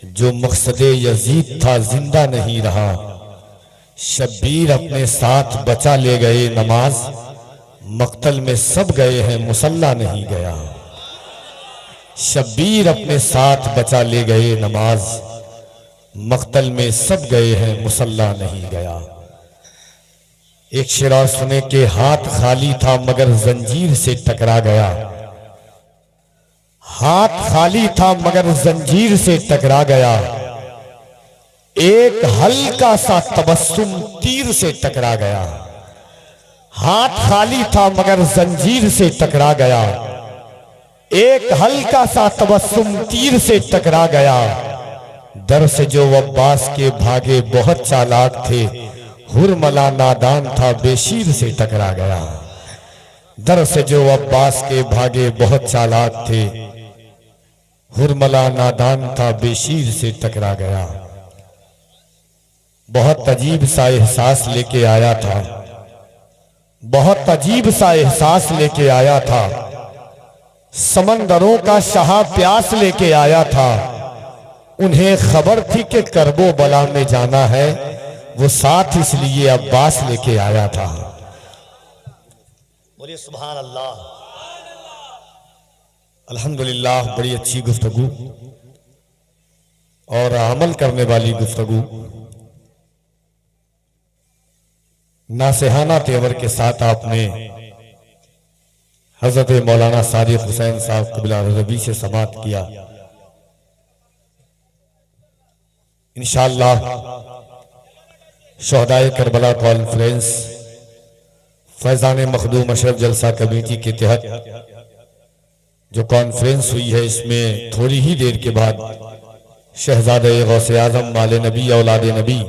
जो मकसदे यजीद था जिंदा नहीं रहा। शब्बीर अपने साथ बचा ले गए नमाज, मक्तल में सब गए हैं मुसल्ला नहीं गया। शब्बीर अपने साथ बचा ले गए नमाज, मक्तल में सब गए हैं मुसल्ला नहीं गया। एक शेर और सुने के हाथ खाली था मगर जंजीर से टकरा गया। हाथ खाली था मगर जंजीर से टकरा गया। एक हल्का सा तबस्सुम तीर से टकरा गया। हाथ खाली था मगर जंजीर से टकरा गया। एक हल्का सा तबस्सुम तीर से टकरा गया। दर से जो अब्बास के भागे बहुत चालाक थे, हुरमला नादान था बेशीर से टकरा गया। दर से जो अब्बास के भागे बहुत चालाक थे, हुरमला नादान था बेशीर से टकरा गया। बहुत अजीब सा एहसास लेके आया था, बहुत अजीब सा एहसास लेके आया था। समंदरों का शाह प्यास लेके आया था। उन्हें खबर थी कि करबो बला में जाना है, वो साथ इसलिए अब्बास लेके आया था। बोलिए सुभान अल्लाह। अल्हम्दुलिल्लाह, बड़ी अच्छी गुफ्तगू और अमल करने वाली गुफ्तगू, नासेहाना तेवर के साथ आपने हजरत मौलाना सादिक हुसैन साहब क़िबला रज़वी से समाअत किया। इंशाअल्लाह शोहदाए करबला कॉन्फ्रेंस फैज़ान मखदूम अशरफ जलसा कमेटी के तहत जो कॉन्फ्रेंस हुई है, इसमें थोड़ी ही देर के बाद शहजादे गौसे आज़म माले नबी औलाद नबी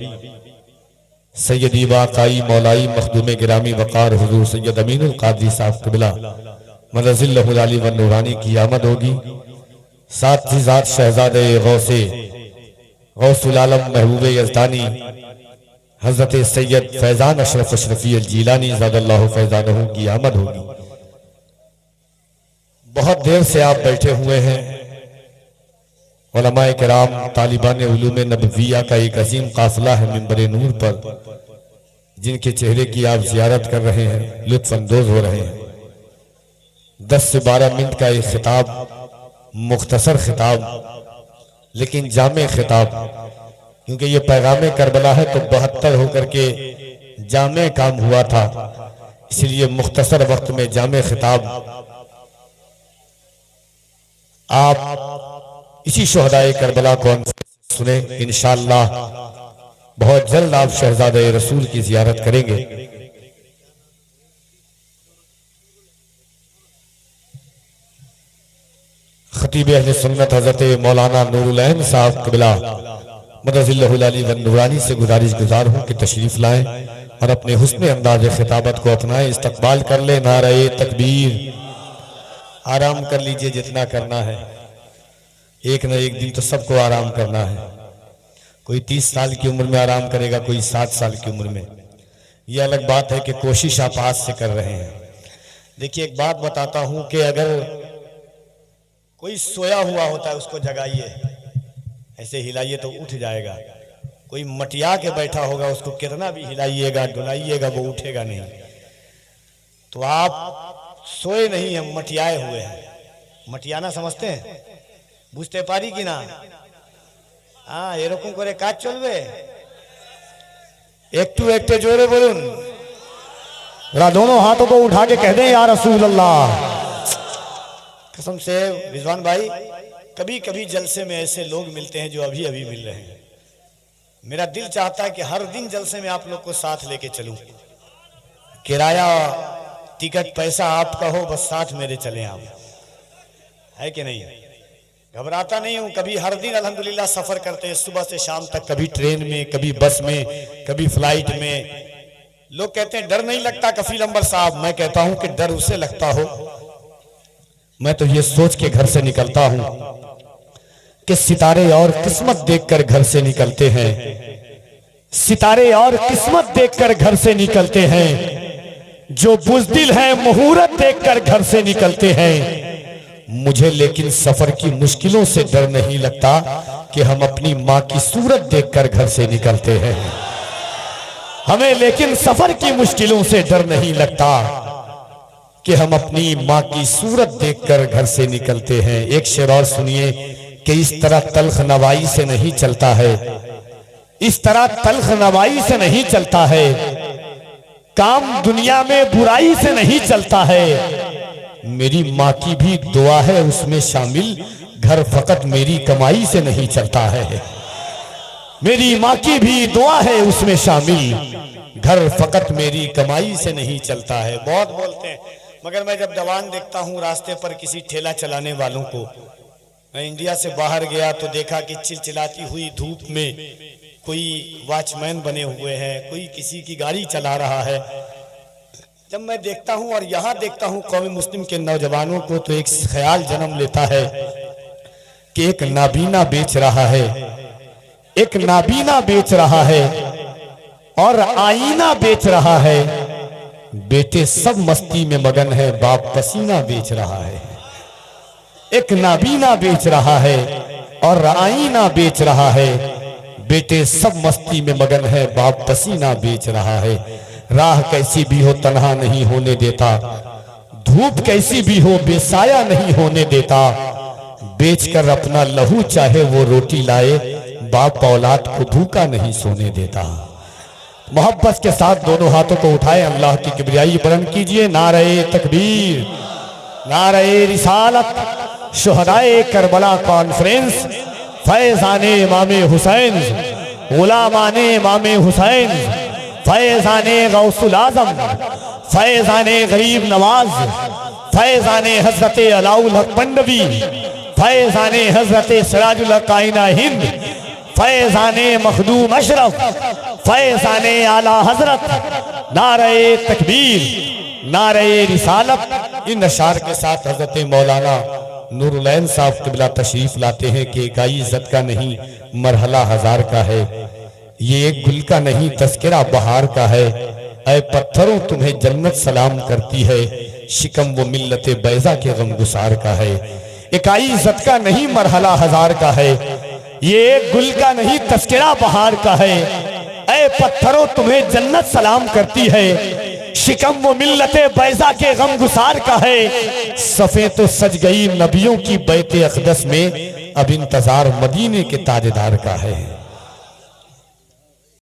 सैयदी वाक़ई मौलाई मखदूम गिरामी वक़ार हुज़ूर सैयद अमीनुल क़ादरी साहब क़िबला मदज़िल्लहुल आली व नूरानी की आमद होगी। साथ ही साथ शहजादे गौसुल आलम महबूब यज़दानी हज़रत सैयद फैज़ान अशरफ अशरफी अल जीलानी ज़ादल्लाहु फैज़ानहू की आमद होगी। बहुत देर से आप बैठे हुए हैं। उलमाए किराम, तालिबान उलूम नबविया का एक अजीम काफिला है मिंबर नूर पर, जिनके चेहरे की आप जियारत कर रहे हैं, लुत्फ अंदोज हो रहे हैं। 10 से 12 मिनट का एक खिताब, मुख्तसर खिताब लेकिन जामे खिताब, क्योंकि ये पैगाम करबला है तो 72 होकर के जामे काम हुआ था, इसलिए मुख्तसर वक्त में जामे खिताब आप इसी शोहदाए करबला को सुने। इंशाअल्लाह बहुत जल्द आप शहजादे रसूल की जियारत करेंगे। खतीब अहले सुन्नत हजरत मौलाना नूरुल ऐन साहब क़िबला मदज़िल्लहुल आली व नूरानी से गुजार हूँ कि तशरीफ लाएं और अपने हुस्न अंदाज खिताबत को अपनाएं, इस्तकबाल कर ले। नारे तकबीर। आराम कर लीजिए जितना करना है, एक न एक दिन तो सबको आराम करना है। कोई 30 साल की उम्र में आराम करेगा, कोई 7 साल की उम्र में। यह अलग बात है कि कोशिश आप आज से कर रहे हैं। देखिए, एक बात बताता हूं कि अगर कोई सोया हुआ होता है उसको जगाइए, ऐसे हिलाइए तो उठ जाएगा। कोई मटिया के बैठा होगा, उसको कितना भी हिलाइएगा डुलाइएगा वो उठेगा नहीं। तो आप सोए नहीं हैं, मटियाए हुए हैं। मटियाना समझते हैं, बुझते पारी कि ना? हाँ, एरकम करे काज चलबे। एकटू एकटे जोरे बोलून, दोनों हाथों को उठा के कह दें या रसूल अल्लाह। कसम से रिजवान भाई, कभी कभी जलसे में ऐसे लोग मिलते हैं जो अभी अभी मिल रहे हैं। मेरा दिल चाहता है कि हर दिन जलसे में आप लोग को साथ लेके चलूं। किराया टिकट पैसा आपका हो, बस साथ मेरे चले आप, है कि नहीं? घबराता नहीं हूं कभी। हर दिन अल्हम्दुलिल्लाह सफर करते हैं, सुबह से शाम तक, कभी ट्रेन में, कभी बस में, कभी फ्लाइट में। लोग कहते हैं डर नहीं लगता कफील अंबर साहब। मैं कहता हूं कि डर उसे लगता हो। मैं तो ये सोच के घर से निकलता हूं कि सितारे और किस्मत देखकर घर से निकलते हैं। सितारे और किस्मत देखकर घर से निकलते हैं। जो बुज़दिल है मुहूर्त देखकर घर से निकलते हैं। मुझे लेकिन सफर की मुश्किलों से डर नहीं लगता कि हम अपनी माँ की सूरत देखकर घर से निकलते हैं। हमें लेकिन सफर की मुश्किलों से डर नहीं लगता कि हम अपनी माँ की सूरत देखकर घर से निकलते हैं। एक शेर और सुनिए कि इस तरह तल्ख नवाई से नहीं चलता है, इस तरह तल्ख नवाई से नहीं चलता है, काम दुनिया में बुराई से नहीं चलता है। मेरी माँ की भी दुआ है उसमें शामिल, घर फकत मेरी कमाई से नहीं चलता है। मेरी माँ की भी दुआ है उसमें शामिल, घर फकत मेरी कमाई से नहीं चलता है। बहुत बोलते हैं, मगर मैं जब जवान देखता हूँ रास्ते पर किसी ठेला चलाने वालों को, मैं इंडिया से बाहर गया तो देखा कि चिलचिलाती हुई धूप में कोई वॉचमैन बने हुए हैं, कोई किसी की गाड़ी चला रहा है। जब मैं देखता हूं और यहाँ देखता हूं कौमी मुस्लिम के नौजवानों को, तो एक ख्याल जन्म लेता है कि एक नाबीना बेच रहा है, एक नाबीना बेच रहा है और आईना बेच रहा है। बेटे सब मस्ती में मगन है, बाप पसीना बेच रहा है। एक नाबीना बेच रहा है और आईना बेच रहा है। बेटे सब मस्ती में मगन है, बाप पसीना बेच रहा है। राह कैसी भी हो तन्हा नहीं होने देता, धूप कैसी भी हो बेसाया नहीं होने देता। बेचकर अपना लहू चाहे वो रोटी लाए, बाप औलाद को भूखा नहीं सोने देता। मोहब्बत के साथ दोनों हाथों को उठाए, अल्लाह की किबरियाई बुलंद कीजिए। नारे तकबीर, नारे रिसालत, शुहदाए करबला कॉन्फ्रेंस, फैजाने इमामे हुसैन, गुलामाने इमामे हुसैन, फैजाने गौसुल आजम, फैजाने गरीब नवाज, फैजाने हजरत अलाउल हक मंडवी, फैजाने हजरत सिराजुल हक आइना हिंद, फैजाने मखदूम अशरफ, फैजाने आला हजरत। नारे तकबीर, नारे रिसालत। इन अशार के साथ हजरत मौलाना नूरुलैन साहब क़िबला तशरीफ लाते हैं कि इकाई इज्जत का नहीं मरहला हजार का है, ये एक गुल का नहीं तस्करा बहार का है। ऐ पत्थरों तुम्हें जन्नत सलाम करती है, शिकम वो मिल्लत बैजा के गमगुसार का है। इकाई इज्जत का नहीं मरहला हजार का है, ये एक गुल का नहीं तस्करा बहार का है। ऐ पत्थरों तुम्हें जन्नत सलाम करती है, शिकम वो मिल्लते बैजा के गम गुसार का है। सफ़े तो सज गई नबियों की बैत अक़दस में, अब इंतजार मदीने के ताजदार का है।